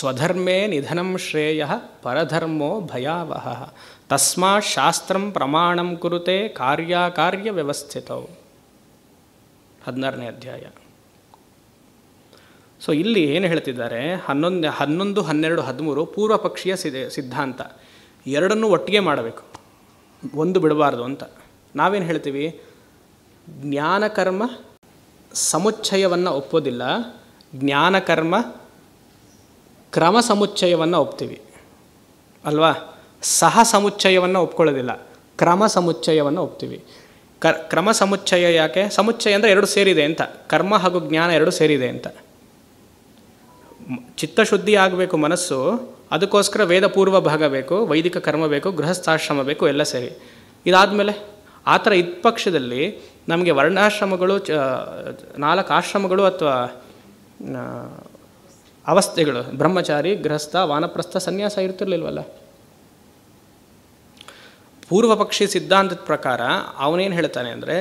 ಸ್ವಧರ್ಮೇ ನಿಧನಂ ಶ್ರೇಯಃ ಪರಧರ್ಮೋ ಭಯಾವಹ ತಸ್ಮಾತ್ ಶಾಸ್ತ್ರಂ ಪ್ರಮಾಣಂ ಕುರುತೆ ಕಾರ್ಯಕಾರ್ಯ ವ್ಯವಸ್ಥಿತವು. 16ನೇ ಅಧ್ಯಾಯ. ಸೊ ಇಲ್ಲಿ ಏನು ಹೇಳ್ತಿದ್ದಾರೆ, 11, 12, 13 ಪೂರ್ವ ಪಕ್ಷೀಯ ಸಿದ್ಧಾಂತ. ಎರಡನ್ನೂ ಒಟ್ಟಿಗೆ ಮಾಡಬೇಕು, ಒಂದು ಬಿಡಬಾರ್ದು ಅಂತ. ನಾವೇನು ಹೇಳ್ತೀವಿ, ಜ್ಞಾನಕರ್ಮ ಸಮುಚ್ಚಯವನ್ನು ಒಪ್ಪೋದಿಲ್ಲ, ಜ್ಞಾನಕರ್ಮ ಕ್ರಮ ಸಮುಚ್ಚಯವನ್ನು ಒಪ್ತೀವಿ ಅಲ್ವಾ. ಸಹ ಸಮುಚ್ಚಯವನ್ನು ಒಪ್ಕೊಳ್ಳೋದಿಲ್ಲ, ಕ್ರಮ ಸಮುಚ್ಚಯವನ್ನು ಒಪ್ತೀವಿ. ಕ್ರಮ ಸಮುಚ್ಚಯ ಯಾಕೆ? ಸಮುಚ್ಚಯ ಅಂದರೆ ಎರಡು ಸೇರಿದೆ ಅಂತ, ಕರ್ಮ ಹಾಗೂ ಜ್ಞಾನ ಎರಡು ಸೇರಿದೆ ಅಂತ. ಚಿತ್ತಶುದ್ಧಿ ಆಗಬೇಕು ಮನಸ್ಸು, ಅದಕ್ಕೋಸ್ಕರ ವೇದ ಪೂರ್ವ ಭಾಗ ಬೇಕು, ವೈದಿಕ ಕರ್ಮ ಬೇಕು, ಗೃಹಸ್ಥಾಶ್ರಮ ಬೇಕು, ಎಲ್ಲ ಸೇರಿ. ಇದಾದಮೇಲೆ ಆ ಥರ ಇದ್ದ ಪಕ್ಷದಲ್ಲಿ ನಮಗೆ ವರ್ಣಾಶ್ರಮಗಳು, 4 ಆಶ್ರಮಗಳು ಅಥವಾ ಅವಸ್ಥೆಗಳು, ಬ್ರಹ್ಮಚಾರಿ, ಗೃಹಸ್ಥ, ವಾನಪ್ರಸ್ಥ, ಸನ್ಯಾಸ ಇರ್ತಿರ್ಲಿಲ್ವಲ್ಲ. ಪೂರ್ವ ಪಕ್ಷಿ ಸಿದ್ಧಾಂತದ ಪ್ರಕಾರ ಅವನೇನು ಹೇಳ್ತಾನೆ ಅಂದರೆ,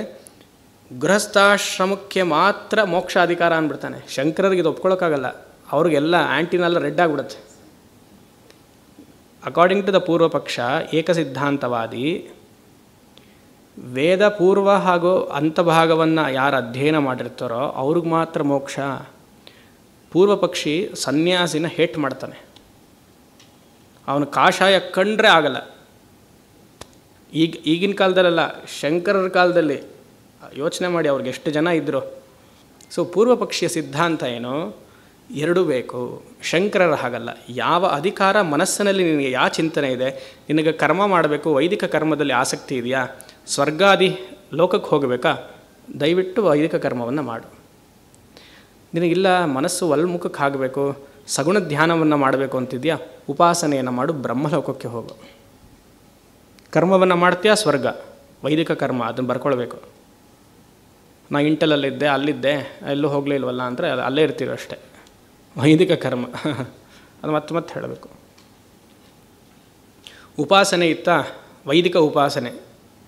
ಗೃಹಸ್ಥಾಶ್ರಮಕ್ಕೆ ಮಾತ್ರ ಮೋಕ್ಷ ಅಧಿಕಾರ ಅಂದ್ಬಿಡ್ತಾನೆ. ಶಂಕರರಿಗೆ ಇದು ಒಪ್ಕೊಳ್ಳೋಕ್ಕಾಗಲ್ಲ, ಅವ್ರಿಗೆಲ್ಲ ಆ್ಯಂಟಿನೆಲ್ಲ ರೆಡ್ ಆಗಿಬಿಡುತ್ತೆ. ಅಕಾರ್ಡಿಂಗ್ ಟು ದ ಪೂರ್ವ ಪಕ್ಷ, ಏಕಸಿದ್ಧಾಂತವಾದಿ, ವೇದ ಪೂರ್ವ ಹಾಗೂ ಅಂತಭಾಗವನ್ನು ಯಾರು ಅಧ್ಯಯನ ಮಾಡಿರ್ತಾರೋ ಅವ್ರಿಗೆ ಮಾತ್ರ ಮೋಕ್ಷ. ಪೂರ್ವ ಪಕ್ಷಿ ಸನ್ಯಾಸಿನ ಹೇಟ್ ಮಾಡ್ತಾನೆ, ಅವನು ಕಾಷಾಯ ಕಂಡ್ರೆ ಆಗಲ್ಲ. ಈಗಿನ ಕಾಲದಲ್ಲೆಲ್ಲ, ಶಂಕರರ ಕಾಲದಲ್ಲಿ ಯೋಚನೆ ಮಾಡಿ ಅವ್ರಿಗೆ ಎಷ್ಟು ಜನ ಇದ್ದರು. ಸೊ ಪೂರ್ವ ಪಕ್ಷಿಯ ಸಿದ್ಧಾಂತ ಏನು, ಎರಡೂ ಬೇಕು. ಶಂಕರರ ಹಾಗಲ್ಲ. ಯಾವ ಅಧಿಕಾರ ಮನಸ್ಸಿನಲ್ಲಿ ನಿನಗೆ ಯಾವ ಚಿಂತನೆ ಇದೆ, ನಿನಗೆ ಕರ್ಮ ಮಾಡಬೇಕು, ವೈದಿಕ ಕರ್ಮದಲ್ಲಿ ಆಸಕ್ತಿ ಇದೆಯಾ, ಸ್ವರ್ಗಾದಿ ಲೋಕಕ್ಕೆ ಹೋಗಬೇಕಾ, ದಯವಿಟ್ಟು ವೈದಿಕ ಕರ್ಮವನ್ನು ಮಾಡು. ನಿನಗಿಲ್ಲ ಮನಸ್ಸು ಒಲ್ಮುಖಕ್ಕೆ ಆಗಬೇಕು, ಸಗುಣ ಧ್ಯಾನವನ್ನು ಮಾಡಬೇಕು ಅಂತಿದೆಯಾ, ಉಪಾಸನೆಯನ್ನು ಮಾಡು, ಬ್ರಹ್ಮಲೋಕಕ್ಕೆ ಹೋಗು. ಕರ್ಮವನ್ನು ಮಾಡ್ತೀಯಾ, ಸ್ವರ್ಗ, ವೈದಿಕ ಕರ್ಮ ಅದನ್ನು ಬರ್ಕೊಳ್ಬೇಕು. ನಾ ಇಂಟಲಲ್ಲಿದ್ದೆ, ಅಲ್ಲಿದ್ದೆ, ಎಲ್ಲೂ ಹೋಗಲಿಲ್ವಲ್ಲ ಅಂದರೆ ಅಲ್ಲೇ ಇರ್ತೀವಿ ಅಷ್ಟೇ, ವೈದಿಕ ಕರ್ಮ ಅದು ಮತ್ತೆ ಹೇಳಬೇಕು. ಉಪಾಸನೆ ಇತ್ತ, ವೈದಿಕ ಉಪಾಸನೆ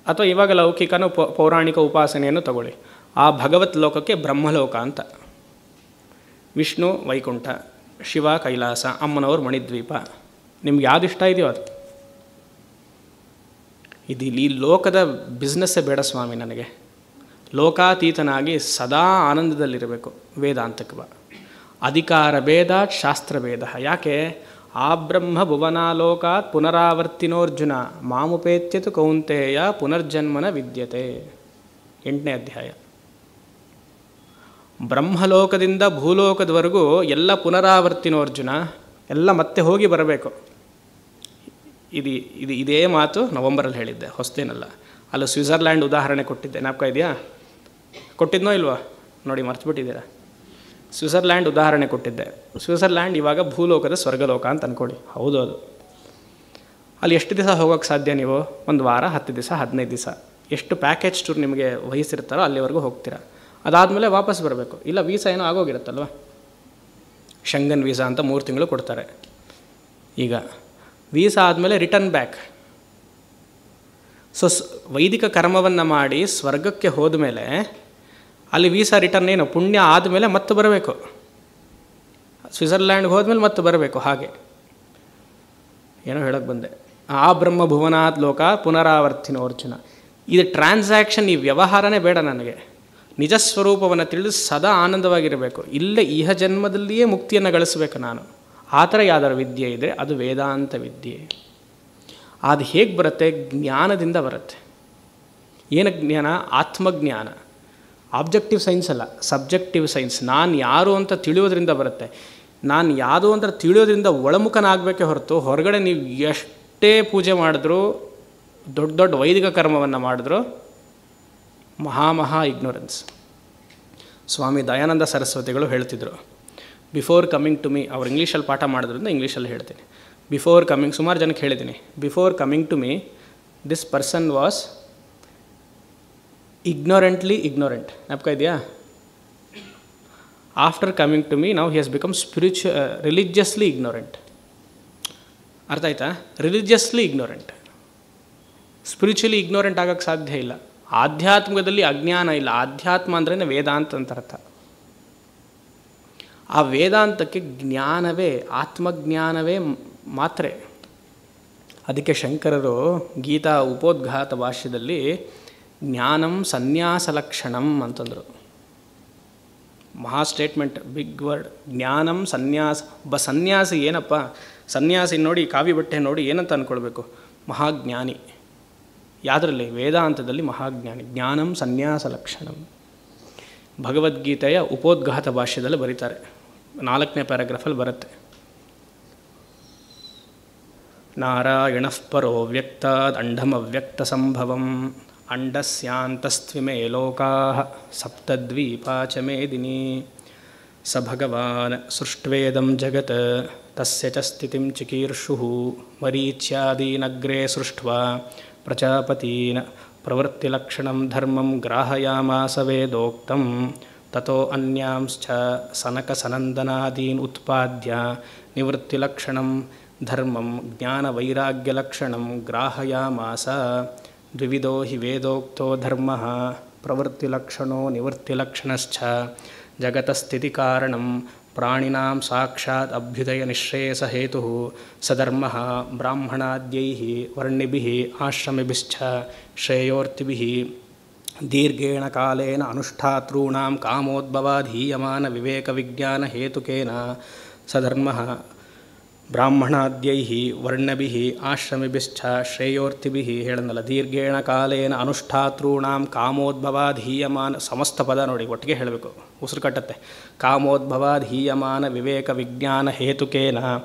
ಅಥವಾ ಇವಾಗ ಲೌಕಿಕನೂ ಪೌರಾಣಿಕ ಉಪಾಸನೆಯನ್ನು ತಗೊಳ್ಳಿ. ಆ ಭಗವತ್ ಲೋಕಕ್ಕೆ ಬ್ರಹ್ಮಲೋಕ ಅಂತ. ವಿಷ್ಣು ವೈಕುಂಠ, ಶಿವ ಕೈಲಾಸ, ಅಮ್ಮನವರು ಮಣಿದ್ವೀಪ, ನಿಮ್ಗೆ ಯಾವ್ದು ಇಷ್ಟ ಇದೆಯೋ ಅದು. ಈ ಲೋಕದ ಬಿಸ್ನೆಸ್ಸೇ ಬೇಡ ಸ್ವಾಮಿ ನನಗೆ, ಲೋಕಾತೀತನಾಗಿ ಸದಾ ಆನಂದದಲ್ಲಿರಬೇಕು. ವೇದಾಂತಕ್ಕೆ ಬಾ. ಅಧಿಕಾರ ಭೇದಾತ್ ಶಾಸ್ತ್ರ ಭೇದ. ಯಾಕೆ? ಆ ಬ್ರಹ್ಮ ಭುವನಾಲೋಕಾತ್ ಪುನರಾವರ್ತಿನೋರ್ಜುನ ಮಾಮುಪೇತ್ಯತು ಕೌಂತೆಯ ಪುನರ್ಜನ್ಮನ ವಿದ್ಯತೆ. 8ನೇ ಅಧ್ಯಾಯ. ಬ್ರಹ್ಮಲೋಕದಿಂದ ಭೂಲೋಕದವರೆಗೂ ಎಲ್ಲ ಪುನರಾವರ್ತಿನೋರ್ಜುನ, ಎಲ್ಲ ಮತ್ತೆ ಹೋಗಿ ಬರಬೇಕು. ಇದೇ ಮಾತು ನವಂಬರಲ್ಲಿ ಹೇಳಿದ್ದೆ, ಹೊಸದೇನಲ್ಲ. ಅಲ್ಲ ಸ್ವಿಟ್ಜರ್ಲ್ಯಾಂಡ್ ಉದಾಹರಣೆ ಕೊಟ್ಟಿದ್ದೆ, ಜ್ಞಾಪಕ ಇದೆಯಾ? ಕೊಟ್ಟಿದ್ನೋ ಇಲ್ವಾ ನೋಡಿ, ಮರ್ತುಬಿಟ್ಟಿದ್ದೀರಾ. ಸ್ವಿಟ್ಜರ್ಲ್ಯಾಂಡ್ ಉದಾಹರಣೆ ಕೊಟ್ಟಿದ್ದೆ. ಸ್ವಿಟ್ಜರ್ಲ್ಯಾಂಡ್ ಇವಾಗ ಭೂಲೋಕದ ಸ್ವರ್ಗಲೋಕ ಅಂತ ಅಂದ್ಕೊಳ್ಳಿ. ಹೌದು, ಅದು. ಅಲ್ಲಿ ಎಷ್ಟು ದಿವಸ ಹೋಗೋಕ್ಕೆ ಸಾಧ್ಯ ನೀವು? 1 ವಾರ, 10 ದಿವಸ, 15 ದಿವಸ, ಎಷ್ಟು ಪ್ಯಾಕೇಜ್ ಟೂರ್ ನಿಮಗೆ ವಹಿಸಿರ್ತಾರೋ ಅಲ್ಲಿವರೆಗೂ ಹೋಗ್ತೀರಾ. ಅದಾದಮೇಲೆ ವಾಪಸ್ ಬರಬೇಕು. ಇಲ್ಲ ವೀಸಾ ಏನೋ ಆಗೋಗಿರುತ್ತಲ್ವ, ಶಂಗನ್ ವೀಸಾ ಅಂತ 3 ತಿಂಗಳು ಕೊಡ್ತಾರೆ. ಈಗ ವೀಸಾ ಆದಮೇಲೆ ರಿಟರ್ನ್ ಬ್ಯಾಕ್. ಸೊ ವೈದಿಕ ಕರ್ಮವನ್ನು ಮಾಡಿ ಸ್ವರ್ಗಕ್ಕೆ ಹೋದ ಮೇಲೆ ಅಲ್ಲಿ ವೀಸಾ ರಿಟರ್ನ್ ಏನು, ಪುಣ್ಯ ಆದಮೇಲೆ ಮತ್ತೆ ಬರಬೇಕು. ಸ್ವಿಟ್ಜರ್ಲ್ಯಾಂಡ್ಗೆ ಹೋದ್ಮೇಲೆ ಮತ್ತೆ ಬರಬೇಕು. ಹಾಗೆ ಏನೋ ಹೇಳೋಕ್ಕೆ ಬಂದೆ. ಆ ಬ್ರಹ್ಮ ಭುವನಾತ್ ಲೋಕ ಪುನರಾವರ್ತಿನೋರ್ಜುನ. ಇದು ಟ್ರಾನ್ಸಾಕ್ಷನ್, ಈ ವ್ಯವಹಾರನೇ ಬೇಡ ನನಗೆ. ನಿಜ ಸ್ವರೂಪವನ್ನು ತಿಳಿದು ಸದಾ ಆನಂದವಾಗಿರಬೇಕು. ಇಲ್ಲೇ ಇಹ ಜನ್ಮದಲ್ಲಿಯೇ ಮುಕ್ತಿಯನ್ನು ಗಳಿಸಬೇಕು ನಾನು. ಆ ಥರ ಯಾವ್ದಾರು ವಿದ್ಯೆ ಇದೆ, ಅದು ವೇದಾಂತ ವಿದ್ಯೆ. ಅದು ಹೇಗೆ ಬರುತ್ತೆ? ಜ್ಞಾನದಿಂದ ಬರುತ್ತೆ. ಏನು ಜ್ಞಾನ? ಆತ್ಮಜ್ಞಾನ. ಆಬ್ಜೆಕ್ಟಿವ್ ಸೈನ್ಸ್ ಅಲ್ಲ, ಸಬ್ಜೆಕ್ಟಿವ್ ಸೈನ್ಸ್. ನಾನು ಯಾರು ಅಂತ ತಿಳಿಯೋದ್ರಿಂದ ಬರುತ್ತೆ. ನಾನು ಯಾವುದು ಅಂತ ತಿಳಿಯೋದ್ರಿಂದ ಒಳಮುಖನಾಗಬೇಕೇ ಹೊರತು, ಹೊರಗಡೆ ನೀವು ಎಷ್ಟೇ ಪೂಜೆ ಮಾಡಿದ್ರೂ, ದೊಡ್ಡ ದೊಡ್ಡ ವೈದಿಕ ಕರ್ಮವನ್ನು ಮಾಡಿದ್ರು, ಮಹಾ ಇಗ್ನೋರೆನ್ಸ್. ಸ್ವಾಮಿ ದಯಾನಂದ ಸರಸ್ವತಿಗಳು ಹೇಳ್ತಿದ್ರು, ಬಿಫೋರ್ ಕಮಿಂಗ್ ಟು ಮೀ, ಅವ್ರು ಇಂಗ್ಲೀಷಲ್ಲಿ ಪಾಠ ಮಾಡೋದ್ರಿಂದ ಇಂಗ್ಲೀಷಲ್ಲಿ ಹೇಳ್ತೀನಿ. ಬಿಫೋರ್ ಕಮಿಂಗ್, ಸುಮಾರು ಜನಕ್ಕೆ ಹೇಳಿದ್ದೀನಿ, before coming to me this person was ignorantly ignorant. ಜ್ಞಾಪಕ ಇದೆಯಾ? After coming to me now he has become religiously ignorant. ಅರ್ಥ ಆಯ್ತಾ? Religiously ignorant. ಸ್ಪಿರಿಚುಲಿ ಇಗ್ನೋರೆಂಟ್ ಆಗೋಕ್ಕೆ ಸಾಧ್ಯ ಇಲ್ಲ. ಆಧ್ಯಾತ್ಮದಲ್ಲಿ ಅಜ್ಞಾನ ಇಲ್ಲ. ಆಧ್ಯಾತ್ಮ ಅಂದ್ರೇ ವೇದಾಂತ ಅಂತ ಅರ್ಥ. ಆ ವೇದಾಂತಕ್ಕೆ ಜ್ಞಾನವೇ, ಆತ್ಮಜ್ಞಾನವೇ ಮಾತ್ರೆ. ಅದಕ್ಕೆ ಶಂಕರರು ಗೀತಾ ಉಪೋದ್ಘಾತ ಭಾಷ್ಯದಲ್ಲಿ ಜ್ಞಾನಂ ಸನ್ಯಾಸ ಲಕ್ಷಣಂ ಅಂತಂದರು. ಮಹಾ ಸ್ಟೇಟ್ಮೆಂಟ್, ಬಿಗ್ ವರ್ಡ್. ಜ್ಞಾನಂ ಸನ್ಯಾಸ. ಸನ್ಯಾಸಿ ಏನಪ್ಪ? ಸನ್ಯಾಸಿ ನೋಡಿ, ಕಾವಿ ಬಟ್ಟೆ ನೋಡಿ ಏನಂತ ಅಂದ್ಕೊಳ್ಬೇಕು? ಮಹಾಜ್ಞಾನಿ. ಯಾವುದರಲ್ಲಿ? ವೇದಾಂತದಲ್ಲಿ ಮಹಾಜ್ಞಾನಿ. ಜ್ಞಾನಂ ಸನ್ಯಾಸ ಲಕ್ಷಣಂ. ಭಗವದ್ಗೀತೆಯ ಉಪೋದ್ಘಾತ ಭಾಷ್ಯದಲ್ಲಿ ಬರೀತಾರೆ, 4ನೇ ಪ್ಯಾರಾಗ್ರಾಫಲ್ಲಿ ಬರುತ್ತೆ. ನಾರಾಯಣಃ ಪರೋ ವ್ಯಕ್ತಾದ್ ಅಂಡಮವ್ಯಕ್ತ ಸಂಭವಂ ಅಂಡಸ್ಯಾಂತಸ್ತ್ವಿಮೇ ಲೋಕಾಃ ಸಪ್ತದ್ವೀಪಾ ಚ ಮೇದಿನಿ ಸ ಭಗವಾನ್ ಸೃಷ್ಟ್ವೇದಂ ಜಗತ್ ತಸ್ಯ ಚ ಸ್ಥಿತಿಂ ಚಿಕೀರ್ಷುಃ ಮರೀಚ್ಯಾದೀನಗ್ರೇ ಸೃಷ್ಟ್ವಾ ಪ್ರಜಾಪತೀನ್ ಪ್ರವೃತ್ತಿಲಕ್ಷಣಂ ಧರ್ಮಂ ಗ್ರಾಹಯಾಮಾಸ ವೇದೋಕ್ತಂ ತತೋ ಅನ್ಯಾಂಶ್ಚ ಸನಕಸನಂದನಾದೀನ್ ಉತ್ಪಾದ್ಯ ನಿವೃತ್ತಿಲಕ್ಷಣಂ ಧರ್ಮಂ ಜ್ಞಾನವೈರಾಗ್ಯಲಕ್ಷಣಂ ಗ್ರಾಹಯಾಮಾಸ. ದ್ವಿವಿಧೋ ಹಿ ವೇದೋಕ್ತೋ ಧರ್ಮಃ ಪ್ರವೃತ್ತಿಲಕ್ಷಣೋ ನಿವೃತ್ತಿಲಕ್ಷಣಶ್ಚ ಜಗತಸ್ಥಿತಿಕಾರಣಂ ಪ್ರಾಣಿನಾಂ ಸಾಕ್ಷಾತ್ ಅಭ್ಯುದಯ ನಿಶ್ರೇಯಸ ಹೇತುಃ ಸಧರ್ಮಃ ಬ್ರಾಹ್ಮಣಾದ್ಯೈಃ ವರ್ಣಿಭಿಃ ಆಶ್ರಮಿಭಿಶ್ಚ ಶ್ರೇಯೋರ್ತಿಭಿಃ ದೀರ್ಘೇಣ ಕಾಲೇನ ಅನುಷ್ಠಾತॄಣಾಂ ಕಾಮೋದ್ಭವಾಧೀಯಮಾನ ವಿವೇಕ ವಿಜ್ಞಾನ ಹೇತುಕೇನ ಸಧರ್ಮಃ ಬ್ರಾಹ್ಮಣಾದ್ಯೈಃ ವರ್ಣಭಿಃ ಆಶ್ರಮಿಭಿಶ್ಚ ಶ್ರೇಯೋರ್ತಿಭಿಃ ಹೇಳಂದಲ್ಲ. ದೀರ್ಘೇಣ ಕಾಲೇನ ಅನುಷ್ಠಾತॄಣಾಂ ಕಾಮೋದ್ಭವಾಧೀಯಮಾನ, ಸಮಸ್ತ ಪದ ನೋಡಿ ಒಟ್ಟಿಗೆ ಹೇಳಬೇಕು, ಉಸಿರು ಕಟ್ಟತ್ತೆ. ಕಾಮೋದ್ಭವಾಧೀಯಮಾನ ವಿವೇಕ ವಿಜ್ಞಾನ ಹೇತುಕೇನ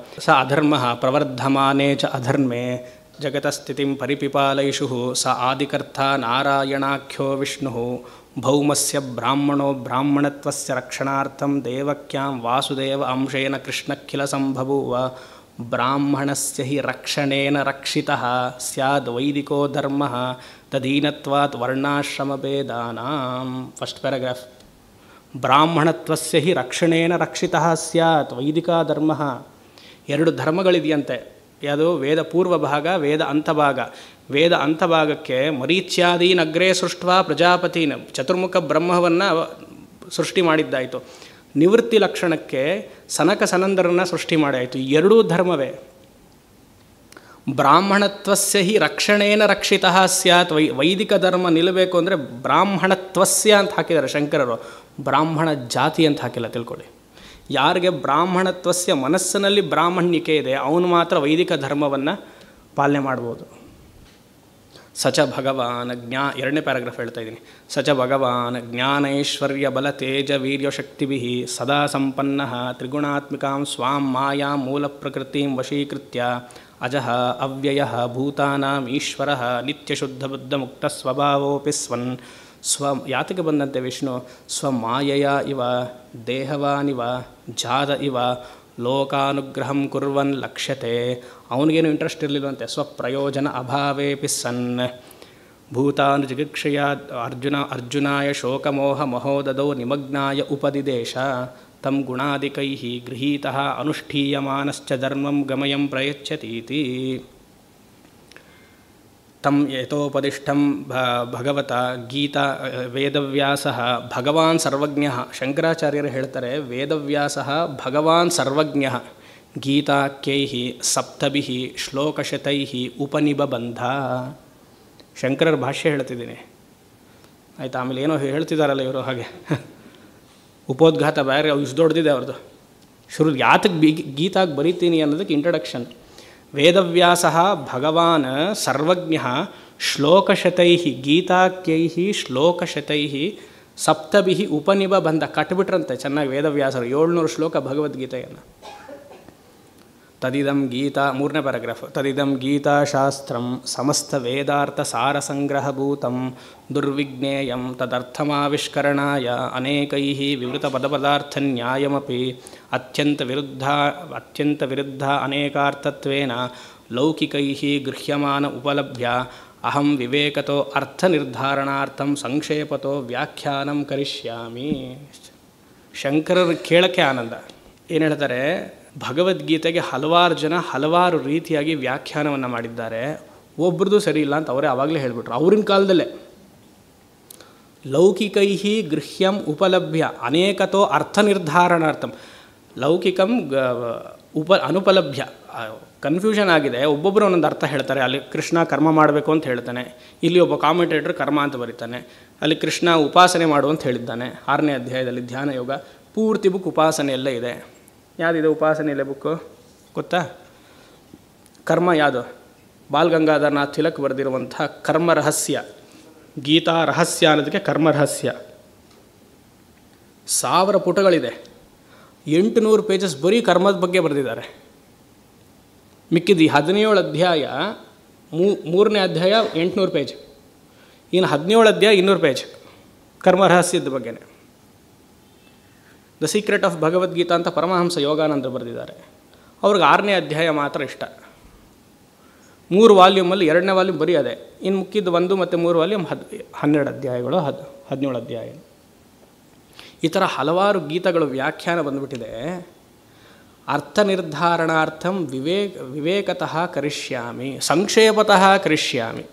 ಸ ಅಧರ್ಮಃ ಪ್ರವರ್ಧಮಾನೇ ಚ ಅಧರ್ಮೇ ಜಗತಸ್ಥಿತಿಂ ಪರಿಪಿಪಾಲಯಿಷುಃ ಸ ಆದಿಕರ್ತ ನಾರಾಯಣಾಖ್ಯೋ ವಿಷ್ಣುಃ ಭೌಮಸ್ಯ ಬ್ರಾಹ್ಮಣೋ ಬ್ರಾಹ್ಮಣತ್ವಸ್ಯ ರಕ್ಷಣಾರ್ಥಂ ದೇವಕ್ಯಾಂ ವಾಸುದೇವ ಅಂಶೇನ ಕೃಷ್ಣಖಿಲ ಸಂಭಭೂವ ಬ್ರಾಹ್ಮಣಸ್ಯ ಹಿ ರಕ್ಷಣೇನ ರಕ್ಷಿತಃ ಸ್ಯಾದ್ ವೈದಿಕೋ ಧರ್ಮಃ ತದೀನತ್ವಾತ್ ವರ್ಣಾಶ್ರಮಭೇದಾನಾಂ. First paragraph. ಬ್ರಾಹ್ಮಣತ್ವಸ್ಯ ಹಿ ರಕ್ಷಣೇನ ರಕ್ಷಿತಃ ಸ್ಯಾತ್ ವೈದಿಕ ಧರ್ಮಃ. 2 ಧರ್ಮಗಳಿದೆಯಂತೆ. ಯಾವುದು? ವೇದ ಪೂರ್ವ ಭಾಗ, ವೇದ ಅಂತಭಾಗ. ವೇದ ಅಂತಭಾಗಕ್ಕೆ ಮರೀಚ್ಯಾದೀನ್ ಅಗ್ರೇ ಸೃಷ್ಟ್ವಾ ಪ್ರಜಾಪತಿನ, ಚತುರ್ಮುಖ ಬ್ರಹ್ಮವನ್ನು ಸೃಷ್ಟಿ ಮಾಡಿದ್ದಾಯಿತು. ನಿವೃತ್ತಿ ಲಕ್ಷಣಕ್ಕೆ ಸನಕ ಸನಂದರನ್ನು ಸೃಷ್ಟಿ ಮಾಡಿಯಾಯಿತು. 2 ಧರ್ಮವೇ. ಬ್ರಾಹ್ಮಣತ್ವಸ್ಯ ಹಿ ರಕ್ಷಣೇನ ರಕ್ಷಿತಃ ಸ್ಯಾತ್. ವೈದಿಕ ಧರ್ಮ ನಿಲ್ಲಬೇಕು ಅಂದರೆ ಬ್ರಾಹ್ಮಣತ್ವಸ್ಯ ಅಂತ ಹಾಕಿದ್ದಾರೆ ಶಂಕರರು, ಬ್ರಾಹ್ಮಣ ಜಾತಿ ಅಂತ ಹಾಕಿಲ್ಲ, ತಿಳ್ಕೊಳ್ಳಿ. ಯಾರಿಗೆ ಬ್ರಾಹ್ಮಣತ್ವಸ್ಯ ಮನಸ್ಸಿನಲ್ಲಿ ಬ್ರಾಹ್ಮಣ್ಯಕೆ ಇದೆ ಅವನು ಮಾತ್ರ ವೈದಿಕ ಧರ್ಮವನ್ನು ಪಾಲನೆ ಮಾಡ್ಬೋದು. ಸಚ ಭಗವಾನ್ 2ನೇ ಪ್ಯಾರಾಗ್ರಾಫ್ ಹೇಳ್ತಾ ಇದ್ದೀನಿ. ಸಚ ಭಗವಾನ್ ಜ್ಞಾನೈಶ್ವರ್ಯ ಬಲ ತೇಜ ವೀರ್ಯಶಕ್ತಿಭಿಃ ಸದಾ ಸಂಪನ್ನಃ ತ್ರಿಗುಣಾತ್ಮಿಕಾಂ ಸ್ವಾಂ ಮಾಯಾ ಮೂಲ ಪ್ರಕೃತಿಂ ವಶೀಕೃತ್ಯ ಅಜಃ ಅವ್ಯಯಃ ಭೂತಾನಾಂ ಈಶ್ವರಃ ನಿತ್ಯಶುದ್ಧ ಬುದ್ಧ ಮುಕ್ತ ಸ್ವಭಾವೋಪಿ ಸ್ವನ್ ಯಾತಕ್ಕೆ ಬಂದಂತೆ ವಿಷ್ಣು ಸ್ವಮಾಯೆಯ ಇವ ದೇಹವಾನಿವ ಜಾದ ಇವ ಲೋಕಾನುಗ್ರಹಂ ಕುರ್ವನ್ ಲಕ್ಷ್ಯತೆ. ಅವನಿಗೇನು ಇಂಟ್ರೆಸ್ಟ್ ಇರಲಿಲ್ಲವಂತೆ. ಸ್ವಪ್ರಯೋಜನ ಅಭಾವೇಪಿ ಸನ್ ಭೂತಾನು ಜಿಗಿಕ್ಷಯ ಅರ್ಜುನಾಯ ಶೋಕಮೋಹ ಮಹೋದದೋ ನಿಮಗ್ನಾಯ ಉಪದಿದೇಶ ತಂ ಗುಣಾದಿಕೈಃ ಗೃಹೀತಃ ಅನುಷ್ಠೀಯಮಾನಶ್ಚ ಧರ್ಮಂ ಗಮಯಂ ಪ್ರಯಚ್ಛತೀತಿ. ತಂ ಯಥೋಪದಿಷ್ಟಂ ಭಗವತ ಗೀತಾ ವೇದವ್ಯಾಸಃ ಭಗವಾನ್ ಸರ್ವಜ್ಞಃ. ಶಂಕರಾಚಾರ್ಯರು ಹೇಳ್ತಾರೆ ವೇದವ್ಯಾಸಃ ಭಗವಾನ್ ಸರ್ವಜ್ಞಃ ಗೀತಾಖ್ಯೈಃ ಸಪ್ತಭಿಃ ಶ್ಲೋಕಶತೈಃ ಉಪನಿಬಂಧ. ಶಂಕರರ ಭಾಷ್ಯ ಹೇಳ್ತಿದ್ದೀನಿ ಆಯಿತಾ. ಆಮೇಲೆ ಏನೋ ಹೇಳ್ತಿದ್ದಾರಲ್ಲ ಇವರು, ಹಾಗೆ ಉಪೋದ್ಘಾತ ಬೇರೆ ಇಷ್ಟು ದೊಡ್ಡದಿದೆ ಅವ್ರದ್ದು. ಶುರು ಯಾತಕ್ಕೆ ಗೀತಾಗೆ ಬರೀತೀನಿ ಅನ್ನೋದಕ್ಕೆ ಇಂಟ್ರಡಕ್ಷನ್. ವೇದವ್ಯಾಸಃ ಭಗವಾನ್ ಸರ್ವಜ್ಞಃ ಶ್ಲೋಕಶತೈಃ ಗೀತಾಖ್ಯೈಃ ಶ್ಲೋಕಶತೈಃ ಸಪ್ತಭಿಃ ಉಪನಿಬಂಧ. ಕಟ್ಬಿಟ್ರಂತೆ ಚೆನ್ನಾಗಿ ವೇದವ್ಯಾಸರು 700 ಶ್ಲೋಕ ಭಗವದ್ಗೀತೆಯನ್ನು. ತದಿದಂ ಗೀತಾ 3ನೇ ಪ್ಯಾರಾಗ್ರಾಫ್. ತದಿದಂ ಗೀತಾಶಾಸ್ತ್ರಂ ಸಮಸ್ತ ವೇದಾರ್ಥ ಸಾರಸಂಗ್ರಹಭೂತಂ ದುರ್ವಿಜ್ಞೇಯಂ ತದರ್ಥಮಾವಿಷ್ಕರಣಾಯ ಅನೇಕೈಃ ವಿವೃತ ಪದಪದಾರ್ಥನ್ಯಾಯಮಪಿ ಅತ್ಯಂತ ವಿರುದ್ಧ ಅನೇಕಾರ್ಥತ್ವೇನ ಲೌಕಿಕೈಃ ಗೃಹ್ಯಮಾನ ಉಪಲಭ್ಯ ಅಹಂ ವಿವೇಕತೋ ಅರ್ಥನಿರ್ಧಾರಣಾರ್ಥಂ ಸಂಕ್ಷೇಪತೋ ವ್ಯಾಖ್ಯಾನಂ ಕರಿಷ್ಯಾಮಿ. ಶಂಕರರು ಕೇಳಕ್ಕೆ ಆನಂದ. ಏನು ಹೇಳ್ತಾರೆ? ಭಗವದ್ಗೀತೆಗೆ ಹಲವಾರು ಜನ ಹಲವಾರು ರೀತಿಯಾಗಿ ವ್ಯಾಖ್ಯಾನವನ್ನು ಮಾಡಿದ್ದಾರೆ. ಒಬ್ರದ್ದು ಸರಿ ಇಲ್ಲ ಅಂತ ಅವರೇ ಆವಾಗಲೇ ಹೇಳಿಬಿಟ್ರು. ಅವ್ರಿನ ಕಾಲದಲ್ಲೇ ಲೌಕಿಕೈಃ ಗೃಹ್ಯಂ ಉಪಲಭ್ಯ ಅನೇಕತೋ ಅರ್ಥ ನಿರ್ಧಾರಣಾರ್ಥಂ. ಲೌಕಿಕಂ ಅನುಪಲಭ್ಯ. ಕನ್ಫ್ಯೂಷನ್ ಆಗಿದೆ, ಒಬ್ಬೊಬ್ಬರು ಒಂದೊಂದು ಅರ್ಥ ಹೇಳ್ತಾರೆ. ಅಲ್ಲಿ ಕೃಷ್ಣ ಕರ್ಮ ಮಾಡಬೇಕು ಅಂತ ಹೇಳ್ತಾನೆ, ಇಲ್ಲಿ ಒಬ್ಬ ಕಾಮೆಂಟೇಟರ್ ಕರ್ಮ ಅಂತ ಬರೀತಾನೆ. ಅಲ್ಲಿ ಕೃಷ್ಣ ಉಪಾಸನೆ ಮಾಡು ಅಂತ ಹೇಳಿದ್ದಾನೆ 6ನೇ ಅಧ್ಯಾಯದಲ್ಲಿ, ಧ್ಯಾನ ಯೋಗ. ಪೂರ್ತಿ ಬುಕ್ ಉಪಾಸನೆಯಲ್ಲೇ ಇದೆ. ಯಾವುದಿದೆ ಉಪಾಸನೆಯಲ್ಲೇ ಬುಕ್ಕು ಗೊತ್ತಾ? ಕರ್ಮ ಯಾವುದು? ಬಾಲ್ ಗಂಗಾಧರನಾಥ್ ತಿಲಕ್ ಬರೆದಿರುವಂಥ ಕರ್ಮ ರಹಸ್ಯ, ಗೀತಾ ರಹಸ್ಯ ಅನ್ನೋದಕ್ಕೆ ಕರ್ಮ ರಹಸ್ಯ. 1000 ಪುಟಗಳಿದೆ, 800 ಪೇಜಸ್ ಬರೀ ಕರ್ಮದ ಬಗ್ಗೆ ಬರೆದಿದ್ದಾರೆ. ಮಿಕ್ಕಿದ್ದು 17 ಅಧ್ಯಾಯ, 3ನೇ ಅಧ್ಯಾಯ 800 ಪೇಜ್, ಇನ್ನು 17 ಅಧ್ಯಾಯ 200 ಪೇಜ್ ಕರ್ಮ ರಹಸ್ಯದ ಬಗ್ಗೆನೇ. ದ ಸೀಕ್ರೆಟ್ ಆಫ್ ಭಗವದ್ಗೀತಾ ಅಂತ ಪರಮಹಂಸ ಯೋಗಾನಂದರು ಬರೆದಿದ್ದಾರೆ. ಅವ್ರಿಗೆ 6ನೇ ಅಧ್ಯಾಯ ಮಾತ್ರ ಇಷ್ಟ. 3 ವಾಲ್ಯೂಮಲ್ಲಿ 2ನೇ ವಾಲ್ಯೂಮ್ ಬರೀ ಅದೇ. ಇನ್ನು ಮುಕ್ಕಿದ್ದು 1 ಮತ್ತು 3 ವಾಲ್ಯೂಮ್ 12 ಅಧ್ಯಾಯಗಳು, 17 ಅಧ್ಯಾಯ. ಈ ಥರ ಹಲವಾರು ಗೀತಗಳು ವ್ಯಾಖ್ಯಾನ ಬಂದುಬಿಟ್ಟಿದೆ. ಅರ್ಥ ನಿರ್ಧಾರಣಾರ್ಥಂ ವಿವೇಕತಃ ಕರಿಷ್ಯಾಮಿ, ಸಂಕ್ಷೇಪತಃ ಕರಿಷ್ಯಾಮಿ.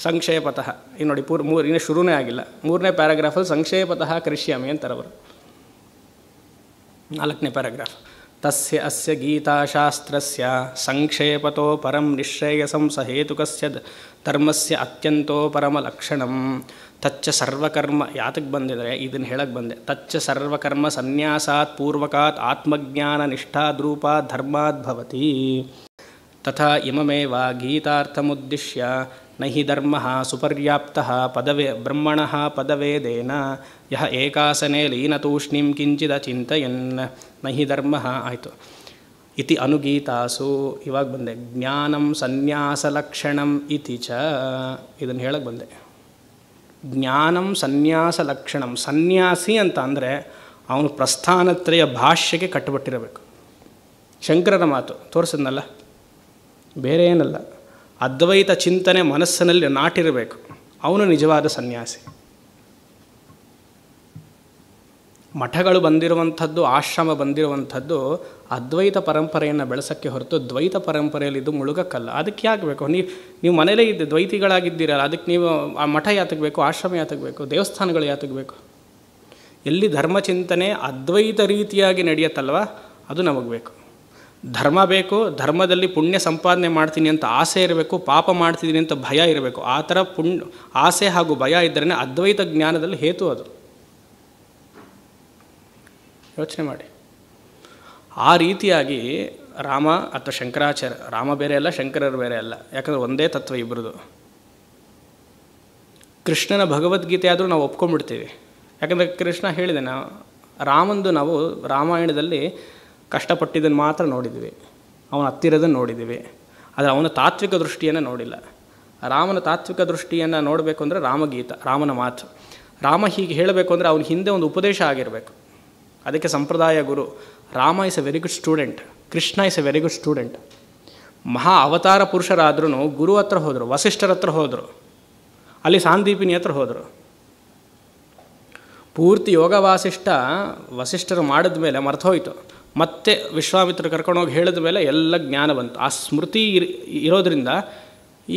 ಸಂಕ್ಷೇಪತಃ ಈ ನೋಡಿ, ಇನ್ನೂ ಶುರುನೇ ಆಗಿಲ್ಲ, 3ನೇ ಪ್ಯಾರಾಗ್ರಾಫಲ್ಲಿ ಸಂಕ್ಷೇಪತಃ ಕರಿಷ್ಯಾಮಿ ಅಂತಾರೆ ಅವರು. 4ನೇ ಪ್ಯಾರಾಗ್ರಾಫ್, ತಸ್ಯ ಅಸ್ಯ ಗೀತಾಶಾಸ್ತ್ರಸ್ಯ ಸಂಕ್ಷೇಪತೋ ಪರಂ ನಿಶ್ರೇಯಸಂ ಸ ಹೇತುಕಸ್ಯ ಧರ್ಮಸ್ಯ ಅತ್ಯಂತೋ ಪರಮಲಕ್ಷಣಂ ತಚ್ಚ ಸರ್ವಕರ್ಮ. ಯಾತಕ್ಕೆ ಬಂದಿದೆ ಇದನ್ನು ಹೇಳಕ್ಕೆ ಬಂದೆ. ತಚ್ಚ ಸರ್ವಕರ್ಮ ಸನ್ಯಾಸಾತ್ ಪೂರ್ವಕಾತ್ ಆತ್ಮಜ್ಞಾನ ನಿಷ್ಠಾದ್ರೂಪಾತ್ ಧರ್ಮಾದ್ಭವತಿ. ತಥಾ ಇಮಮೇವ ಗೀತಾರ್ಥಮುದ್ದಿಶ್ಯ ನಹಿ ಧರ್ಮ ಸುಪರ್ಯಾಪ್ತಃ ಪದವೇ ಬ್ರಹ್ಮಣಃ ಪದವೇದೇನ ಯಹ ಏಕಾಸನೆ ಲೀನತೂಷ್ಣೀಂ ಕಿಂಚಿದ ಚಿಂತಯನ್ ನಹಿ ಧರ್ಮ. ಆಯಿತು. ಇತಿ ಅನುಗೀತಾಸು. ಇವಾಗ ಬಂದೆ. ಜ್ಞಾನಂ ಸನ್ಯಾಸ ಲಕ್ಷಣಂ ಇತಿ ಚ. ಇದನ್ನು ಹೇಳಕ್ಕೆ ಬಂದೆ. ಜ್ಞಾನಂ ಸನ್ಯಾಸ ಲಕ್ಷಣಂ. ಸನ್ಯಾಸಿ ಅಂತ ಅಂದರೆ ಅವನು ಪ್ರಸ್ಥಾನತ್ರಯ ಭಾಷ್ಯಕ್ಕೆ ಕಟ್ಟುಬಿಟ್ಟಿರಬೇಕು. ಶಂಕರರ ಮಾತು ತೋರಿಸಿದ್ನಲ್ಲ, ಬೇರೆ ಏನಲ್ಲ. ಅದ್ವೈತ ಚಿಂತನೆ ಮನಸ್ಸಿನಲ್ಲಿ ನಾಟಿರಬೇಕು, ಅವನು ನಿಜವಾದ ಸನ್ಯಾಸಿ. ಮಠಗಳು ಬಂದಿರುವಂಥದ್ದು, ಆಶ್ರಮ ಬಂದಿರುವಂಥದ್ದು ಅದ್ವೈತ ಪರಂಪರೆಯನ್ನು ಬೆಳೆಸೋಕ್ಕೆ ಹೊರತು ದ್ವೈತ ಪರಂಪರೆಯಲ್ಲಿ ಇದು ಮುಳುಗಕ್ಕಲ್ಲ. ಅದಕ್ಕೆ ಯಾಕೆ ಬೇಕು? ನೀವು ಮನೇಲೇ ಇದ್ದು ದ್ವೈತಿಗಳಾಗಿದ್ದೀರಲ್ಲ, ಅದಕ್ಕೆ ನೀವು ಆ ಮಠ ಯಾತಕ್ಕೆ ಬೇಕು? ಆಶ್ರಮ ಯಾತಕ್ಕೆ ಬೇಕು? ದೇವಸ್ಥಾನಗಳು ಯಾತಕ್ಕೆ ಬೇಕು? ಎಲ್ಲಿ ಧರ್ಮಚಿಂತನೆ ಅದ್ವೈತ ರೀತಿಯಾಗಿ ನಡೆಯುತ್ತಲ್ವ, ಅದು ನಮಗೆ ಬೇಕು. ಧರ್ಮ ಬೇಕು, ಧರ್ಮದಲ್ಲಿ ಪುಣ್ಯ ಸಂಪಾದನೆ ಮಾಡ್ತೀನಿ ಅಂತ ಆಸೆ ಇರಬೇಕು, ಪಾಪ ಮಾಡ್ತಿದ್ದೀನಿ ಅಂತ ಭಯ ಇರಬೇಕು. ಆ ಥರ ಆಸೆ ಹಾಗೂ ಭಯ ಇದ್ದರೇ ಅದ್ವೈತ ಜ್ಞಾನದಲ್ಲಿ ಹೇತು. ಅದು ಯೋಚನೆ ಮಾಡಿ. ಆ ರೀತಿಯಾಗಿ ರಾಮ ಅಥವಾ ಶಂಕರಾಚಾರ್ಯ, ರಾಮ ಬೇರೆ ಅಲ್ಲ, ಶಂಕರರು ಬೇರೆ ಅಲ್ಲ, ಯಾಕಂದರೆ ಒಂದೇ ತತ್ವ ಇಬ್ಬರದು. ಕೃಷ್ಣನ ಭಗವದ್ಗೀತೆ ಆದರೂ ನಾವು ಒಪ್ಕೊಂಡ್ಬಿಡ್ತೀವಿ. ಯಾಕಂದರೆ ಕೃಷ್ಣ ಹೇಳಿದೆ, ರಾಮಂದು ನಾವು ರಾಮಾಯಣದಲ್ಲಿ ಕಷ್ಟಪಟ್ಟಿದ್ದನ್ನು ಮಾತ್ರ ನೋಡಿದ್ವಿ, ಅವನ ಹತ್ತಿರದನ್ನು ನೋಡಿದ್ದೀವಿ, ಆದರೆ ಅವನ ತಾತ್ವಿಕ ದೃಷ್ಟಿಯನ್ನು ನೋಡಿಲ್ಲ. ರಾಮನ ತಾತ್ವಿಕ ದೃಷ್ಟಿಯನ್ನು ನೋಡಬೇಕು ಅಂದರೆ ರಾಮಗೀತ, ರಾಮನ ಮಾತು. ರಾಮ ಹೀಗೆ ಹೇಳಬೇಕು ಅಂದರೆ ಅವನ ಹಿಂದೆ ಒಂದು ಉಪದೇಶ ಆಗಿರಬೇಕು. ಅದಕ್ಕೆ ಸಂಪ್ರದಾಯ ಗುರು. Rama is a very good student, Krishna is a very good student. ಮಹಾ ಅವತಾರ ಪುರುಷರಾದ್ರೂ ಗುರು ಹತ್ರ ಹೋದರು, ವಸಿಷ್ಠರ ಹತ್ರ ಹೋದರು, ಅಲ್ಲಿ ಸಾಂದೀಪಿನಿ ಹತ್ರ ಹೋದರು. ಪೂರ್ತಿ ಯೋಗ ವಸಿಷ್ಠರು ಮಾಡಿದ ಮೇಲೆ ಮರ್ತೋಯ್ತು. ಮತ್ತೆ ವಿಶ್ವಾಮಿತ್ರ ಕರ್ಕೊಂಡೋಗಿ ಹೇಳಿದ ಮೇಲೆ ಎಲ್ಲ ಜ್ಞಾನ ಬಂತು. ಆ ಸ್ಮೃತಿ ಇರೋದರಿಂದ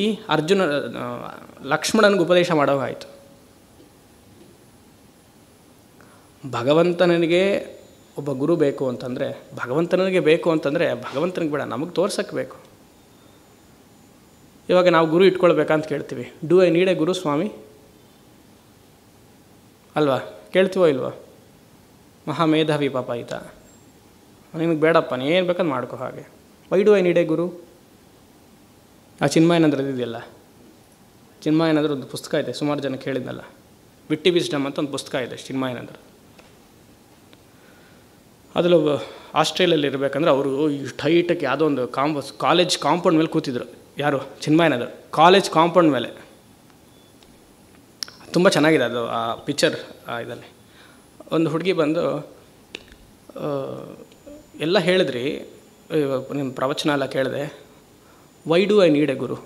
ಈ ಅರ್ಜುನ ಲಕ್ಷ್ಮಣನಿಗೆ ಉಪದೇಶ ಮಾಡೋಗಾಯಿತು. ಭಗವಂತನಿಗೆ ಒಬ್ಬ ಗುರು ಬೇಕು ಅಂತಂದರೆ, ಭಗವಂತನಿಗೆ ಬೇಕು ಅಂತಂದರೆ ಭಗವಂತನಿಗೆ ಬೇಡ, ನಮಗೆ ತೋರ್ಸೋಕ್ಕೆ ಬೇಕು. ಇವಾಗ ನಾವು ಗುರು ಇಟ್ಕೊಳ್ಬೇಕಂತ ಕೇಳ್ತೀವಿ. ಡೂ ಐ ನೀಡ್ ಎ ಗುರು ಸ್ವಾಮಿ ಅಲ್ವಾ? ಕೇಳ್ತೀವೋ ಇಲ್ವೋ? ಮಹಾಮೇಧಾವಿ ಪಾಪ ಈತ, ನಿನಗೆ ಬೇಡಪ್ಪ, ನೀ ಏನು ಬೇಕಂತ ಮಾಡ್ಕೋ. ಹಾಗೆ why do I need a guru? ಆ ಚಿನ್ಮಯನಂದ್ರ ಇದೆಯಲ್ಲ, ಚಿನ್ಮಯನಂದ್ರ ಒಂದು ಪುಸ್ತಕ ಇದೆ, ಸುಮಾರು ಜನಕ್ಕೆ ಹೇಳಿದ್ನಲ್ಲ, ವಿಟ್ಟಿ ವಿಸ್ಡಮ್ ಅಂತ ಒಂದು ಪುಸ್ತಕ ಇದೆ ಚಿನ್ಮಯನಂದ್ರ. ಅದರಲ್ಲೂ ಆಸ್ಟ್ರೇಲಿಯಲ್ಲಿ ಇರಬೇಕಂದ್ರೆ ಅವರು ಇಷ್ಟು ಹೈಟಕ್ಕೆ ಯಾವುದೋ ಒಂದು ಕಾಲೇಜ್ ಕಾಂಪೌಂಡ್ ಮೇಲೆ ಕೂತಿದ್ರು. ಯಾರು? ಚಿನ್ಮಯನಂದ್ರ. ಕಾಲೇಜ್ ಕಾಂಪೌಂಡ್ ಮೇಲೆ. ತುಂಬ ಚೆನ್ನಾಗಿದೆ ಅದು ಆ ಪಿಕ್ಚರ್. ಇದರಲ್ಲಿ ಒಂದು ಹುಡುಗಿ ಬಂದು ಎಲ್ಲ ಹೇಳಿದ್ರಿ, ನಿಮ್ಮ ಪ್ರವಚನ ಎಲ್ಲ ಕೇಳಿದೆ, why do I need a guru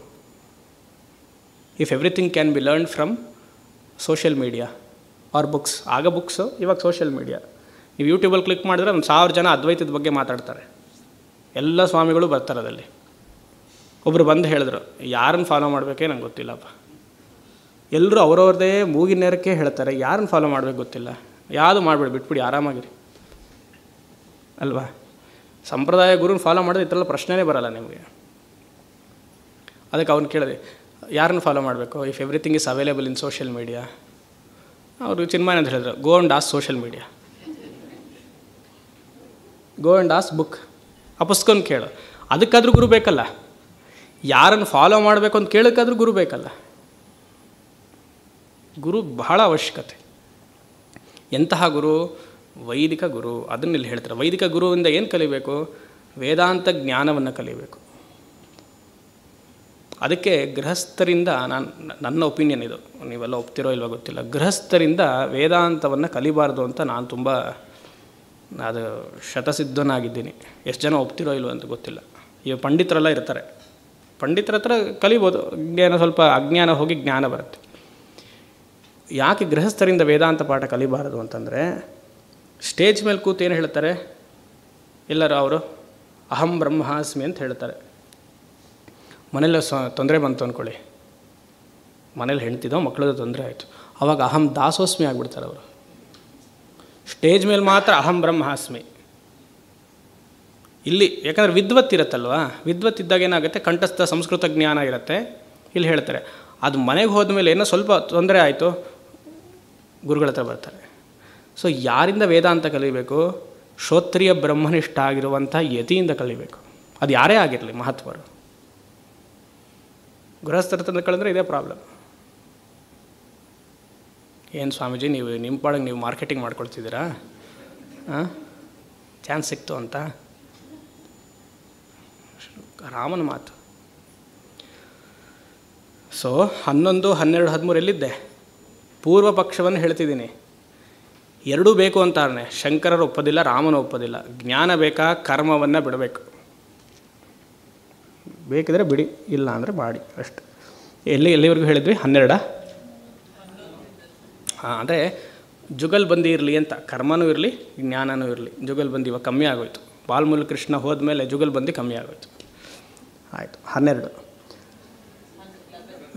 if everything can be learn from social media or books. ಆಗ ಬುಕ್ಸು, ಇವಾಗ ಸೋಷಿಯಲ್ ಮೀಡಿಯಾ. ನೀವು ಯೂಟ್ಯೂಬಲ್ಲಿ ಕ್ಲಿಕ್ ಮಾಡಿದ್ರೆ ಒಂದು 1000 ಜನ ಅದ್ವೈತದ ಬಗ್ಗೆ ಮಾತಾಡ್ತಾರೆ, ಎಲ್ಲ ಸ್ವಾಮಿಗಳು ಬರ್ತಾರೆ ಅದಲ್ಲಿ. ಒಬ್ಬರು ಬಂದು ಹೇಳಿದ್ರು, ಯಾರನ್ನು ಫಾಲೋ ಮಾಡಬೇಕೇ ನಂಗೆ ಗೊತ್ತಿಲ್ಲಪ್ಪ, ಎಲ್ಲರೂ ಅವರವ್ರದ್ದೇ ಮೂಗಿನ ನೇರಕ್ಕೆ ಹೇಳ್ತಾರೆ, ಯಾರನ್ನು ಫಾಲೋ ಮಾಡಬೇಕು ಗೊತ್ತಿಲ್ಲ, ಯಾವುದು ಮಾಡಬೇಡಿ, ಬಿಟ್ಬಿಡಿ, ಆರಾಮಾಗಿರಿ. ಅಲ್ವಾ? ಸಂಪ್ರದಾಯ ಗುರುನ ಫಾಲೋ ಮಾಡಿದ್ರೆ ಈ ಥರ ಪ್ರಶ್ನೆನೇ ಬರಲ್ಲ ನಿಮಗೆ. ಅದಕ್ಕೆ ಅವ್ನು ಕೇಳಿದೆ, ಯಾರನ್ನು ಫಾಲೋ ಮಾಡಬೇಕು? If everything is available in social media. ಅವರು ಚಿನ್ಮಯ ಅಂತ ಹೇಳಿದ್ರು, go and ask social media, go and ask book. ಆ ಪುಸ್ತಕನ ಕೇಳು. ಅದಕ್ಕಾದ್ರೂ ಗುರು ಬೇಕಲ್ಲ. ಯಾರನ್ನು ಫಾಲೋ ಮಾಡಬೇಕು ಅಂತ ಕೇಳೋಕ್ಕಾದ್ರೂ ಗುರು ಬೇಕಲ್ಲ. ಗುರು ಬಹಳ ಅವಶ್ಯಕತೆ. ಎಂತಹ ಗುರು? ವೈದಿಕ ಗುರು. ಅದನ್ನಿಲ್ಲಿ ಹೇಳ್ತಾರೆ. ವೈದಿಕ ಗುರುವಿಂದ ಏನು ಕಲಿಬೇಕು? ವೇದಾಂತ ಜ್ಞಾನವನ್ನು ಕಲಿಬೇಕು. ಅದಕ್ಕೆ ಗೃಹಸ್ಥರಿಂದ, ನನ್ನ ಒಪಿನಿಯನ್ ಇದು, ನೀವೆಲ್ಲ ಒಪ್ತಿರೋ ಇಲ್ವೋ ಗೊತ್ತಿಲ್ಲ, ಗೃಹಸ್ಥರಿಂದ ವೇದಾಂತವನ್ನು ಕಲಿಬಾರ್ದು ಅಂತ ನಾನು ತುಂಬ ಅದು ಶತಸಿದ್ಧನಾಗಿದ್ದೀನಿ. ಎಷ್ಟು ಜನ ಒಪ್ತಿರೋ ಇಲ್ವೋ ಅಂತ ಗೊತ್ತಿಲ್ಲ. ಈಗ ಪಂಡಿತರೆಲ್ಲ ಇರ್ತಾರೆ, ಪಂಡಿತರ ಹತ್ರ ಕಲಿಬೋದು, ಜ್ಞಾನ ಸ್ವಲ್ಪ ಅಜ್ಞಾನ ಹೋಗಿ ಜ್ಞಾನ ಬರುತ್ತೆ. ಯಾಕೆ ಗೃಹಸ್ಥರಿಂದ ವೇದಾಂತ ಪಾಠ ಕಲಿಬಾರದು ಅಂತಂದರೆ, ಸ್ಟೇಜ್ ಮೇಲೆ ಕೂತು ಏನು ಹೇಳ್ತಾರೆ ಎಲ್ಲರೂ? ಅವರು ಅಹಂ ಬ್ರಹ್ಮಾಸ್ಮಿ ಅಂತ ಹೇಳ್ತಾರೆ. ಮನೇಲಿ ತೊಂದರೆ ಬಂತು ಅಂದ್ಕೊಳ್ಳಿ, ಮನೇಲಿ ಹೆಣ್ತಿದ್ದೋ ಮಕ್ಕಳದ್ದು ತೊಂದರೆ ಆಯಿತು, ಆವಾಗ ಅಹಂ ದಾಸೋಸ್ಮಿ ಆಗಿಬಿಡ್ತಾರೆ ಅವರು. ಸ್ಟೇಜ್ ಮೇಲೆ ಮಾತ್ರ ಅಹಂ ಬ್ರಹ್ಮಾಸ್ಮಿ. ಇಲ್ಲಿ ಯಾಕಂದರೆ ವಿದ್ವತ್ ಇರುತ್ತಲ್ವ, ವಿದ್ವತ್ ಇದ್ದಾಗ ಏನಾಗುತ್ತೆ, ಕಂಠಸ್ಥ ಸಂಸ್ಕೃತ ಜ್ಞಾನ ಇರುತ್ತೆ. ಇಲ್ಲಿ ಹೇಳ್ತಾರೆ. ಅದು ಮನೆಗೆ ಹೋದ ಮೇಲೆ ಏನೋ ಸ್ವಲ್ಪ ತೊಂದರೆ ಆಯಿತು, ಗುರುಗಳ ಹತ್ರ ಬರ್ತಾರೆ. ಸೊ ಯಾರಿಂದ ವೇದಾಂತ ಕಲಿಬೇಕು? ಶ್ರೋತ್ರಿಯ ಬ್ರಹ್ಮನಿಷ್ಠ ಆಗಿರುವಂಥ ಯತಿಯಿಂದ ಕಲಿಬೇಕು. ಅದು ಯಾರೇ ಆಗಿರಲಿ, ಮಹತ್ವರು. ಗೃಹಸ್ಥರ ತಂದು ಕಳೆದ್ರೆ ಇದೇ ಪ್ರಾಬ್ಲಮ್. ಏನು ಸ್ವಾಮೀಜಿ ನೀವು ನಿಮ್ಮ ಪಾಡಿಗೆ ನೀವು ಮಾರ್ಕೆಟಿಂಗ್ ಮಾಡ್ಕೊಳ್ತಿದ್ದೀರಾ? ಚಾನ್ಸ್ ಸಿಕ್ತು ಅಂತ. ರಾಮನ ಮಾತು. ಸೊ 11, 12, 13 ಎಲ್ಲಿದ್ದೆ? ಪೂರ್ವ ಪಕ್ಷವನ್ನು ಹೇಳ್ತಿದ್ದೀನಿ. ಎರಡೂ ಬೇಕು ಅಂತಾರನೆ. ಶಂಕರರು ಒಪ್ಪೋದಿಲ್ಲ, ರಾಮನ ಒಪ್ಪೋದಿಲ್ಲ. ಜ್ಞಾನ ಬೇಕಾ? ಕರ್ಮವನ್ನು ಬಿಡಬೇಕು. ಬೇಕಿದ್ರೆ ಬಿಡಿ, ಇಲ್ಲ ಅಂದರೆ ಮಾಡಿ ಅಷ್ಟು. ಎಲ್ಲಿವರೆಗೂ ಹೇಳಿದ್ವಿ? 12. ಅಂದರೆ ಜುಗಲ್ಬಂದಿ ಇರಲಿ ಅಂತ. ಕರ್ಮನೂ ಇರಲಿ, ಜ್ಞಾನನೂ ಇರಲಿ. ಜುಗಲ್ಬಂದಿ ಇವಾಗ ಕಮ್ಮಿ ಆಗೋಯ್ತು. ಬಾಲ್ಮೂಲ ಕೃಷ್ಣ ಹೋದ್ಮೇಲೆ ಜುಗಲ್ಬಂದಿ ಕಮ್ಮಿ ಆಗೋಯ್ತು. ಆಯಿತು. 12.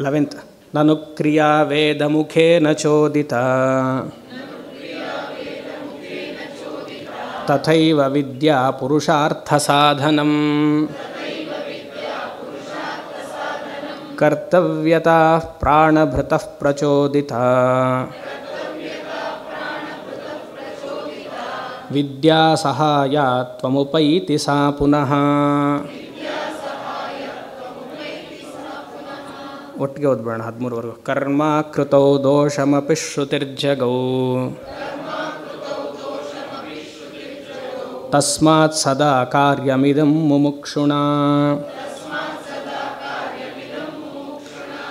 11th. ನನು ಕ್ರಿಯಾ ವೇದ ಮುಖೇನ ಚೋದಿತ ತಥೈವ ವಿದ್ಯಾ ಪುರುಷಾರ್ಥ ಸಾಧನಂ ಕರ್ತವ್ಯತಾ ಪ್ರಾಣಭೃತಃ ಪ್ರಚೋದಿತ ವಿದ್ಯಾ ಸಹಾಯ ತ್ವಮುಪೈತಿ ಸಾ ಪುನಃ. ಒಟ್ಟಿಗೆ ಓದ್ಬೇಡ 13ವರೆಗೂ. ಕರ್ಮ ಕೃತೌ ದೋಷಮಪಿ ಶ್ರುತಿರ್ಜಗೌ ತಸ್ಮಾತ್ ಸದಾ ಕಾರ್ಯಮಿದಂ ಮುಮುಕ್ಷುಣಾ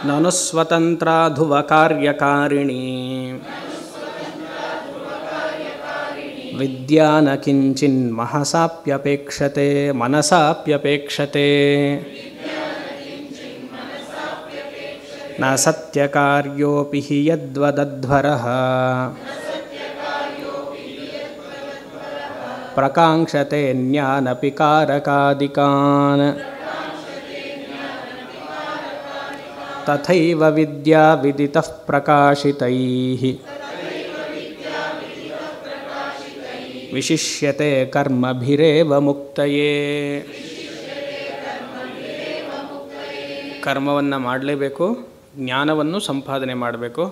ನನು ಸ್ವತಂತ್ರಾಧುವ ಕಾರ್ಯಕಾರಿಣೀ ವಿದ್ಯಾ ನ ಕಿಂಚಿನ್ಮಹಸಾಪ್ಯಪೇಕ್ಷತೆ ಮನಸಾಪ್ಯಪೇಕ್ಷತೆ ನ ಸತ್ಯಕಾರ್ಯೋಪಿ ಹಿ ಯದ್ವದಧ್ವರಃ ಪ್ರಕಾಂಕ್ಷತೆ ಜ್ಞಾನಪಿ ಕಾರಕಾದಿಕಾನ್ ತಥೈವ ವಿದ್ಯಾ ವಿದಿತಃ ಪ್ರಕಾಶಿತೈಃ ವಿಶಿಷ್ಯತೆ ಕರ್ಮಭಿರೇವ ಮುಕ್ತಯೇ. ಕರ್ಮವನ್ನು ಮಾಡಲೇಬೇಕು, ಜ್ಞಾನವನ್ನು ಸಂಪಾದನೆ ಮಾಡಬೇಕು.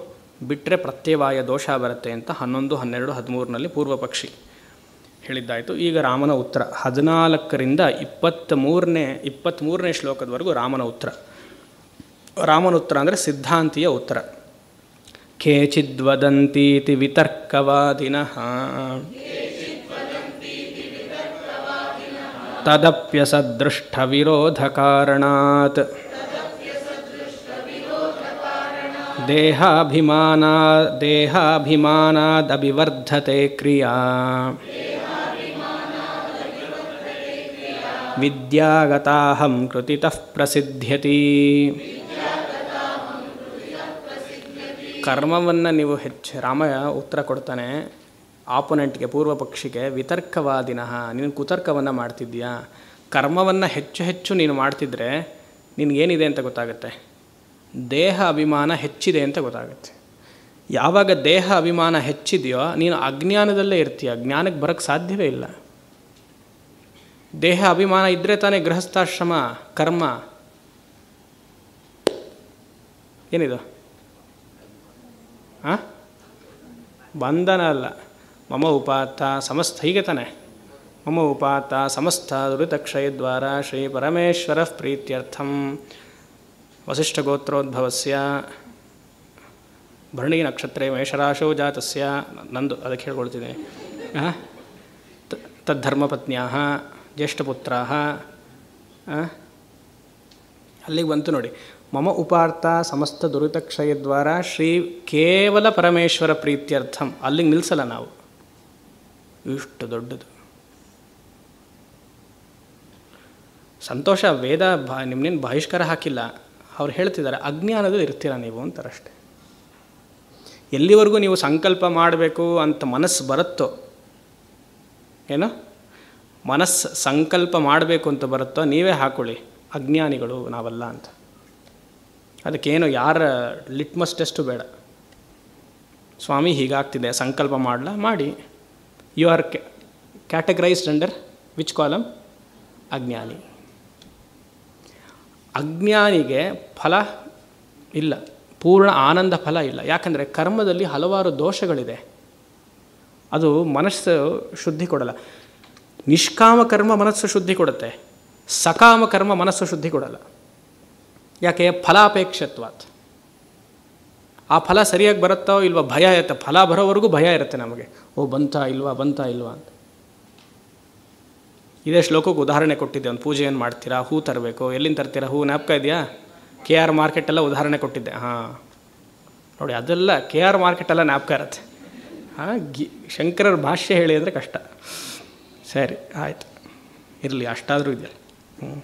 ಬಿಟ್ಟರೆ ಪ್ರತ್ಯವಾಯ ದೋಷ ಬರುತ್ತೆ ಅಂತ 11, 12, 13ರಲ್ಲಿ ಪೂರ್ವ ಪಕ್ಷಿ ಹೇಳಿದ್ದಾಯಿತು. ಈಗ ರಾಮನ ಉತ್ತರ 14ರಿಂದ 23ನೇ ಶ್ಲೋಕದವರೆಗೂ ರಾಮನ ಉತ್ತರ. ರಾಮನ ಉತ್ತರ ಅಂದರೆ ಸಿದ್ಧಾಂತಿಯ ಉತ್ತರ. ಕೇಚಿದ್ವದಂತೀತಿ ವಿತರ್ಕವಾದಿನಃ ತದಪ್ಯಸದೃಷ್ಟವಿರೋಧಕಾರಣಾತ್ ದೇಹಾಭಿಮಾನಾದಭಿವರ್ಧತೆ ಕ್ರಿಯಾ ವಿದ್ಯಾಗತಾಹಂ ಕೃತಿತಃ ಪ್ರಸಿದ್ಧ್ಯತಿ. ಕರ್ಮವನ್ನು ನೀವು ರಾಮ ಉತ್ತರ ಕೊಡ್ತಾನೆ ಆಪೋನೆಂಟ್ಗೆ, ಪೂರ್ವ ಪಕ್ಷಿಗೆ. ವಿತರ್ಕವಾದಿನಃ, ನೀನು ಕುತರ್ಕವನ್ನು ಮಾಡ್ತಿದ್ದೀಯಾ. ಕರ್ಮವನ್ನು ಹೆಚ್ಚು ನೀನು ಮಾಡ್ತಿದ್ರೆ ನಿನಗೇನಿದೆ ಅಂತ ಗೊತ್ತಾಗುತ್ತೆ. ದೇಹ ಅಭಿಮಾನ ಹೆಚ್ಚಿದೆ ಅಂತ ಗೊತ್ತಾಗುತ್ತೆ. ಯಾವಾಗ ದೇಹ ಅಭಿಮಾನ ಹೆಚ್ಚಿದೆಯೋ ನೀನು ಅಜ್ಞಾನದಲ್ಲೇ ಇರ್ತೀಯ, ಜ್ಞಾನಕ್ಕೆ ಬರೋಕ್ಕೆ ಸಾಧ್ಯವೇ ಇಲ್ಲ. ದೇಹ ಅಭಿಮಾನ ಇದ್ದರೆ ತಾನೇ ಗೃಹಸ್ಥಾಶ್ರಮ ಕರ್ಮ. ಏನಿದು? ಹಾಂ, ಬಂಧನ ಅಲ್ಲ. ಮಮ ಉಪಾತ್ತ ಸಮಸ್ತ, ಹೀಗೆ ತಾನೆ. ಮಮ ಉಪಾತ್ತ ಸಮಸ್ತ ದುರಿತಕ್ಷಯದ್ವಾರ ಶ್ರೀ ಪರಮೇಶ್ವರ ಪ್ರೀತ್ಯರ್ಥಂ ವಸಿಷ್ಠ ಗೋತ್ರೋದ್ಭವಸ್ಯ ಭರಣಿ ನಕ್ಷತ್ರೇ ಮೇಷರಾಶೋ ಜಾತಸ್ಯ. ನಂದು ಅದಕ್ಕೆ ಹೇಳ್ಕೊಳ್ತಿದ್ದೀನಿ. ತದ್ಧರ್ಮಪತ್ನ್ಯಾಃ ಜ್ಯೇಷ್ಠಪುತ್ರಾಃ. ಅಲ್ಲಿಗೆ ಬಂತು ನೋಡಿ. ಮಮ ಉಪಾರ್ಥ ಸಮಸ್ತ ದುರಿತಕ್ಷಯದ್ವಾರ ಶ್ರೀ ಕೇವಲ ಪರಮೇಶ್ವರ ಪ್ರೀತ್ಯರ್ಥಂ. ಅಲ್ಲಿಗೆ ನಿಲ್ಲಿಸಲ್ಲ ನಾವು. ಇಷ್ಟು ದೊಡ್ಡದು ಸಂತೋಷ. ವೇದ ನಿಮ್ಮನೇನು ಬಹಿಷ್ಕಾರ ಹಾಕಿಲ್ಲ. ಅವ್ರು ಹೇಳ್ತಿದ್ದಾರೆ ಅಜ್ಞಾನದಲ್ಲಿ ಇರ್ತೀರ ನೀವು ಅಂತಾರಷ್ಟೆ. ಎಲ್ಲಿವರೆಗೂ ನೀವು ಸಂಕಲ್ಪ ಮಾಡಬೇಕು ಅಂತ ಮನಸ್ಸು ಬರುತ್ತೋ, ಏನೋ ಮನಸ್ಸು ಸಂಕಲ್ಪ ಮಾಡಬೇಕು ಅಂತ ಬರುತ್ತೋ ನೀವೇ ಹಾಕ್ಕೊಳ್ಳಿ ಅಜ್ಞಾನಿಗಳು ನಾವಲ್ಲ ಅಂತ. ಅದಕ್ಕೇನು ಯಾರ ಲಿಟ್ಮಸ್ ಟೆಸ್ಟು ಬೇಡ. ಸ್ವಾಮಿ ಹೀಗಾಗ್ತಿದೆ, ಸಂಕಲ್ಪ ಮಾಡಲ ಮಾಡಿ. You are categorised under which column? ಅಜ್ಞಾನಿ. ಅಜ್ಞಾನಿಗೆ ಫಲ ಇಲ್ಲ, ಪೂರ್ಣ ಆನಂದ ಫಲ ಇಲ್ಲ. ಯಾಕಂದರೆ ಕರ್ಮದಲ್ಲಿ ಹಲವಾರು ದೋಷಗಳಿದೆ. ಅದು ಮನಸ್ಸು ಶುದ್ಧಿ ಕೊಡಲ್ಲ. ನಿಷ್ಕಾಮ ಕರ್ಮ ಮನಸ್ಸು ಶುದ್ಧಿ ಕೊಡುತ್ತೆ, ಸಕಾಮ ಕರ್ಮ ಮನಸ್ಸು ಶುದ್ಧಿ ಕೊಡಲ್ಲ. ಯಾಕೆ? ಫಲಾಪೇಕ್ಷತ್ವಾತ್. ಆ ಫಲ ಸರಿಯಾಗಿ ಬರುತ್ತೋ ಇಲ್ವಾ ಭಯ ಇರುತ್ತೆ. ಫಲ ಬರೋವರೆಗೂ ಭಯ ಇರುತ್ತೆ ನಮಗೆ. ಓ ಬಂತಾ ಇಲ್ವಾ ಅಂತ. ಇದೇ ಶ್ಲೋಕಕ್ಕೆ ಉದಾಹರಣೆ ಕೊಟ್ಟಿದ್ದೆ. ಒಂದು ಪೂಜೆ ಏನು ಮಾಡ್ತೀರಾ, ಹೂ ತರಬೇಕು, ಎಲ್ಲಿಂದ ತರ್ತೀರಾ ಹೂ? ಜ್ಞಾಪಕ ಇದೆಯಾ? KR ಮಾರ್ಕೆಟೆಲ್ಲ ಉದಾಹರಣೆ ಕೊಟ್ಟಿದ್ದೆ. ಹಾಂ ನೋಡಿ, ಅದೆಲ್ಲ KR ಮಾರ್ಕೆಟೆಲ್ಲ ಜ್ಞಾಪಕ ಇರುತ್ತೆ. ಹಾಂ, ಶಂಕರರ ಭಾಷ್ಯ ಹೇಳಿ ಅಂದರೆ ಕಷ್ಟ. ಸರಿ ಆಯಿತು, ಇರಲಿ, ಅಷ್ಟಾದರೂ ಇದೆಯಲ್ಲ. ಹ್ಞೂ